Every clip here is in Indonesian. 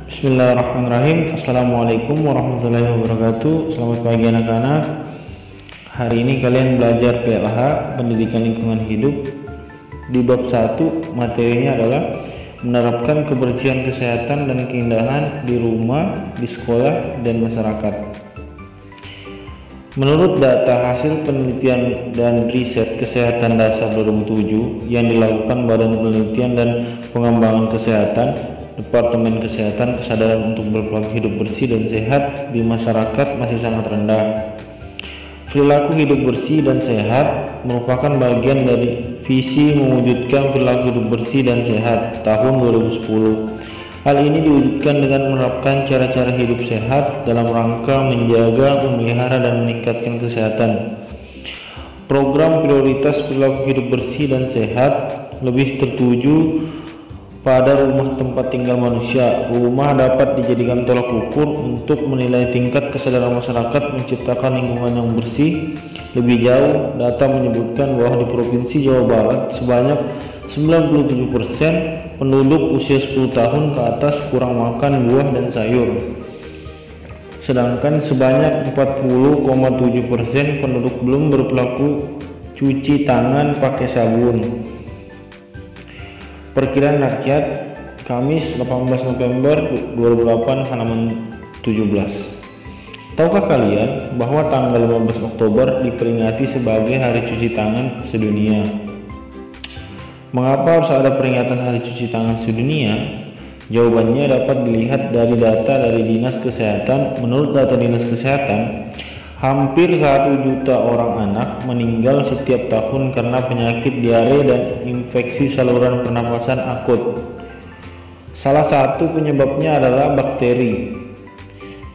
Bismillahirrahmanirrahim. Assalamualaikum warahmatullahi wabarakatuh. Selamat pagi anak-anak. Hari ini kalian belajar PLH, Pendidikan Lingkungan Hidup. Di bab 1 materinya adalah menerapkan kebersihan, kesehatan, dan keindahan di rumah, di sekolah, dan masyarakat. Menurut data hasil penelitian dan riset kesehatan dasar 2007 yang dilakukan Badan Penelitian dan Pengembangan Kesehatan, Departemen Kesehatan, kesadaran untuk berperilaku hidup bersih dan sehat di masyarakat masih sangat rendah. Perilaku hidup bersih dan sehat merupakan bagian dari visi mewujudkan perilaku hidup bersih dan sehat tahun 2010. Hal ini diwujudkan dengan menerapkan cara-cara hidup sehat dalam rangka menjaga, memelihara, dan meningkatkan kesehatan. Program prioritas perilaku hidup bersih dan sehat lebih tertuju pada rumah tempat tinggal manusia. Rumah dapat dijadikan tolak ukur untuk menilai tingkat kesadaran masyarakat menciptakan lingkungan yang bersih. Lebih jauh, data menyebutkan bahwa di Provinsi Jawa Barat sebanyak 97% penduduk usia 10 tahun ke atas kurang makan buah dan sayur. Sedangkan sebanyak 40,7% penduduk belum berperilaku cuci tangan pakai sabun. Perkiraan rakyat Kamis 18 November 2008 halaman 17. Tahukah kalian bahwa tanggal 15 Oktober diperingati sebagai Hari Cuci Tangan Sedunia? Mengapa harus ada peringatan Hari Cuci Tangan Sedunia? Jawabannya dapat dilihat dari data dari Dinas Kesehatan. Menurut data Dinas Kesehatan, hampir 1 juta orang anak meninggal setiap tahun karena penyakit diare dan infeksi saluran pernapasan akut. Salah satu penyebabnya adalah bakteri.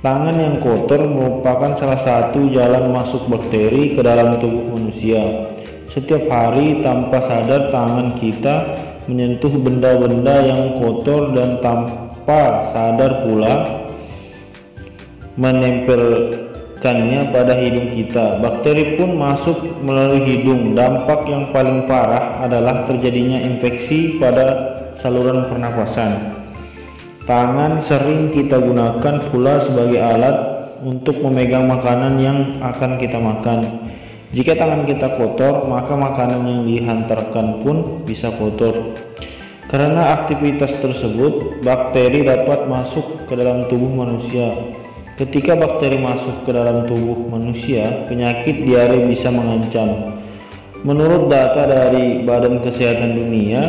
Tangan yang kotor merupakan salah satu jalan masuk bakteri ke dalam tubuh manusia. Setiap hari tanpa sadar tangan kita menyentuh benda-benda yang kotor dan tanpa sadar pula menempelkannya pada hidung kita. Bakteri pun masuk melalui hidung. Dampak yang paling parah adalah terjadinya infeksi pada saluran pernapasan. Tangan sering kita gunakan pula sebagai alat untuk memegang makanan yang akan kita makan. Jika tangan kita kotor, maka makanan yang dihantarkan pun bisa kotor. Karena aktivitas tersebut, bakteri dapat masuk ke dalam tubuh manusia. Ketika bakteri masuk ke dalam tubuh manusia, penyakit diare bisa mengancam. Menurut data dari Badan Kesehatan Dunia,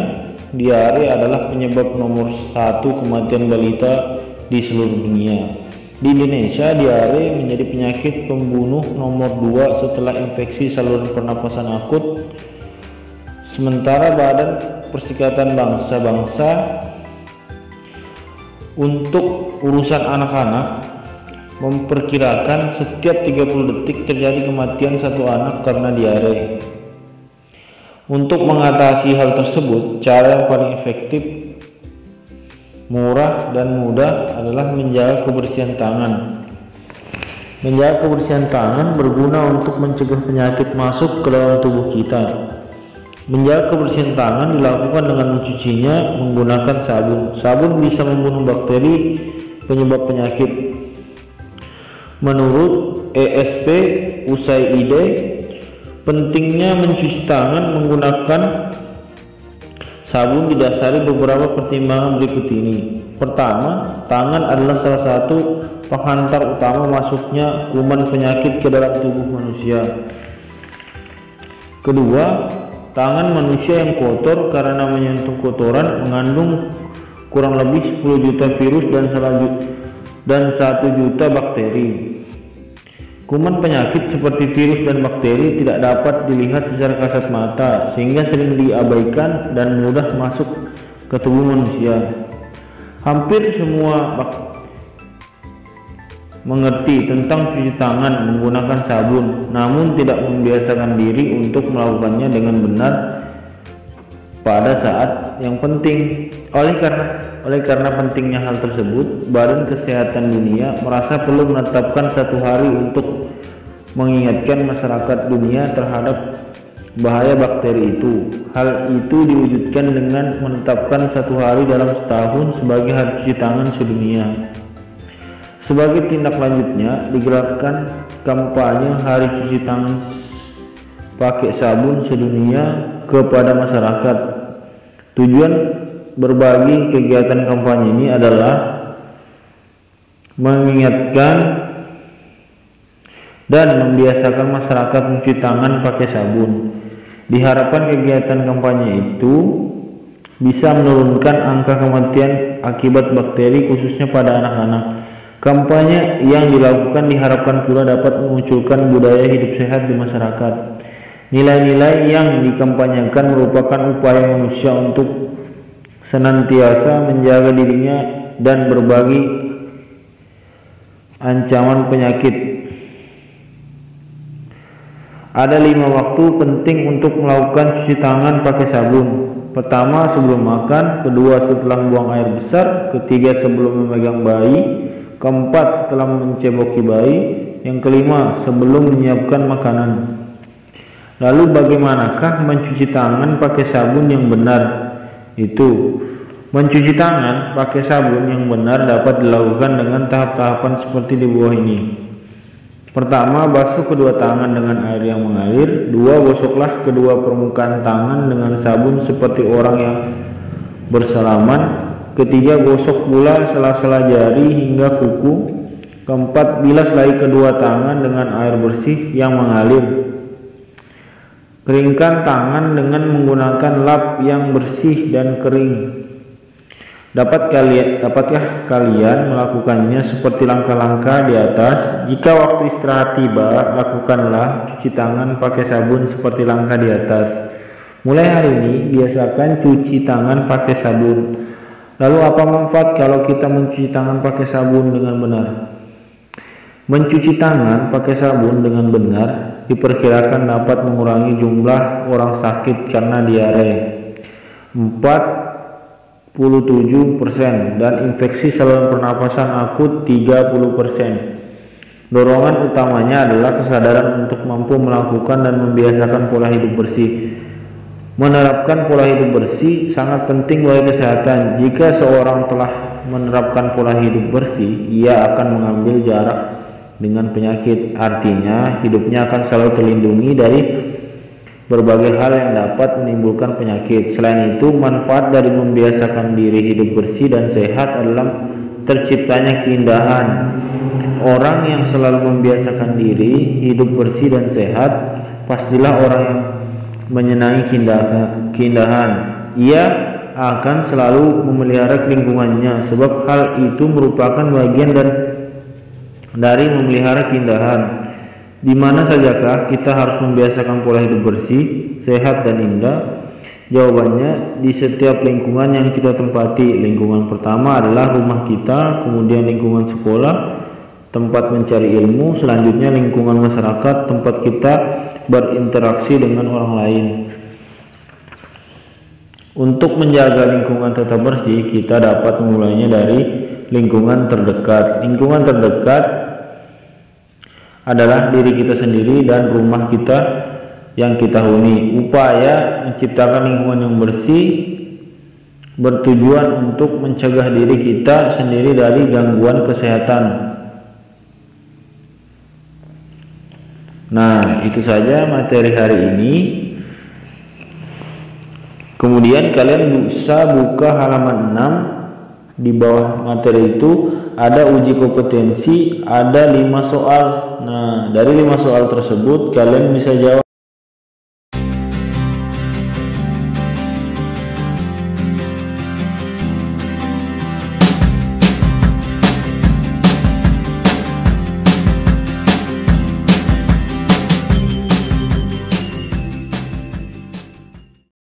diare adalah penyebab nomor 1 kematian balita di seluruh dunia. Di Indonesia, diare menjadi penyakit pembunuh nomor 2 setelah infeksi saluran pernapasan akut. Sementara Badan Perserikatan Bangsa-Bangsa untuk urusan anak-anak memperkirakan setiap 30 detik terjadi kematian satu anak karena diare. Untuk mengatasi hal tersebut, cara yang paling efektif, murah, dan mudah adalah menjaga kebersihan tangan. Menjaga kebersihan tangan berguna untuk mencegah penyakit masuk ke dalam tubuh kita. Menjaga kebersihan tangan dilakukan dengan mencucinya menggunakan sabun. Sabun bisa membunuh bakteri penyebab penyakit. Menurut ESP USAID, pentingnya mencuci tangan menggunakan sabun didasari beberapa pertimbangan berikut ini. Pertama, tangan adalah salah satu penghantar utama masuknya kuman penyakit ke dalam tubuh manusia. Kedua, tangan manusia yang kotor karena menyentuh kotoran mengandung kurang lebih 10 juta virus dan 1 juta bakteri. Kuman penyakit seperti virus dan bakteri tidak dapat dilihat secara kasat mata, sehingga sering diabaikan dan mudah masuk ke tubuh manusia. Hampir semua mengerti tentang cuci tangan menggunakan sabun, namun tidak membiasakan diri untuk melakukannya dengan benar pada saat yang penting. Oleh karena pentingnya hal tersebut, Badan Kesehatan Dunia merasa perlu menetapkan satu hari untuk mengingatkan masyarakat dunia terhadap bahaya bakteri itu. Hal itu diwujudkan dengan menetapkan 1 hari dalam setahun sebagai hari cuci tangan sedunia. Sebagai tindak lanjutnya, digelarkan kampanye hari cuci tangan pakai sabun sedunia kepada masyarakat. Tujuan berbagi kegiatan kampanye ini adalah mengingatkan dan membiasakan masyarakat mencuci tangan pakai sabun. Diharapkan kegiatan kampanye itu bisa menurunkan angka kematian akibat bakteri khususnya pada anak-anak. Kampanye yang dilakukan diharapkan pula dapat memunculkan budaya hidup sehat di masyarakat. Nilai-nilai yang dikampanyekan merupakan upaya manusia untuk senantiasa menjaga dirinya dan berbagi ancaman penyakit. Ada 5 waktu penting untuk melakukan cuci tangan pakai sabun. Pertama, sebelum makan. Kedua, setelah buang air besar. Ketiga, sebelum memegang bayi. Keempat, setelah menceboki bayi. Yang kelima, sebelum menyiapkan makanan. Lalu bagaimanakah mencuci tangan pakai sabun yang benar? Mencuci tangan pakai sabun yang benar dapat dilakukan dengan tahap-tahapan seperti di bawah ini. Pertama, basuh kedua tangan dengan air yang mengalir. 2, gosoklah kedua permukaan tangan dengan sabun seperti orang yang bersalaman. Ketiga, gosok pula sela-sela jari hingga kuku. Keempat, bilas lagi kedua tangan dengan air bersih yang mengalir. Keringkan tangan dengan menggunakan lap yang bersih dan kering. Dapatkah kalian melakukannya seperti langkah-langkah di atas? Jika waktu istirahat tiba, lakukanlah cuci tangan pakai sabun seperti langkah di atas. Mulai hari ini, biasakan cuci tangan pakai sabun. Lalu apa manfaat kalau kita mencuci tangan pakai sabun dengan benar? Mencuci tangan pakai sabun dengan benar diperkirakan dapat mengurangi jumlah orang sakit karena diare 47% dan infeksi saluran pernapasan akut 30%. Dorongan utamanya adalah kesadaran untuk mampu melakukan dan membiasakan pola hidup bersih. Menerapkan pola hidup bersih sangat penting bagi kesehatan. Jika seorang telah menerapkan pola hidup bersih, ia akan mengambil jarak dengan penyakit. Artinya, hidupnya akan selalu terlindungi dari berbagai hal yang dapat menimbulkan penyakit. Selain itu, manfaat dari membiasakan diri hidup bersih dan sehat adalah terciptanya keindahan. Orang yang selalu membiasakan diri hidup bersih dan sehat pastilah orang yang menyenangi keindahan. Ia akan selalu memelihara lingkungannya, sebab hal itu merupakan bagian dari memelihara keindahan. Di mana sajakah kita harus membiasakan pola hidup bersih, sehat dan indah? Jawabannya di setiap lingkungan yang kita tempati. Lingkungan pertama adalah rumah kita, kemudian lingkungan sekolah, tempat mencari ilmu, selanjutnya lingkungan masyarakat, tempat kita berinteraksi dengan orang lain. Untuk menjaga lingkungan tetap bersih, kita dapat memulainya dari lingkungan terdekat. Lingkungan terdekat adalah diri kita sendiri dan rumah kita yang kita huni. Upaya menciptakan lingkungan yang bersih bertujuan untuk mencegah diri kita sendiri dari gangguan kesehatan. Nah, itu saja materi hari ini. Kemudian kalian bisa buka halaman 6. Di bawah materi itu ada uji kompetensi, ada 5 soal. Nah, dari 5 soal tersebut kalian bisa jawab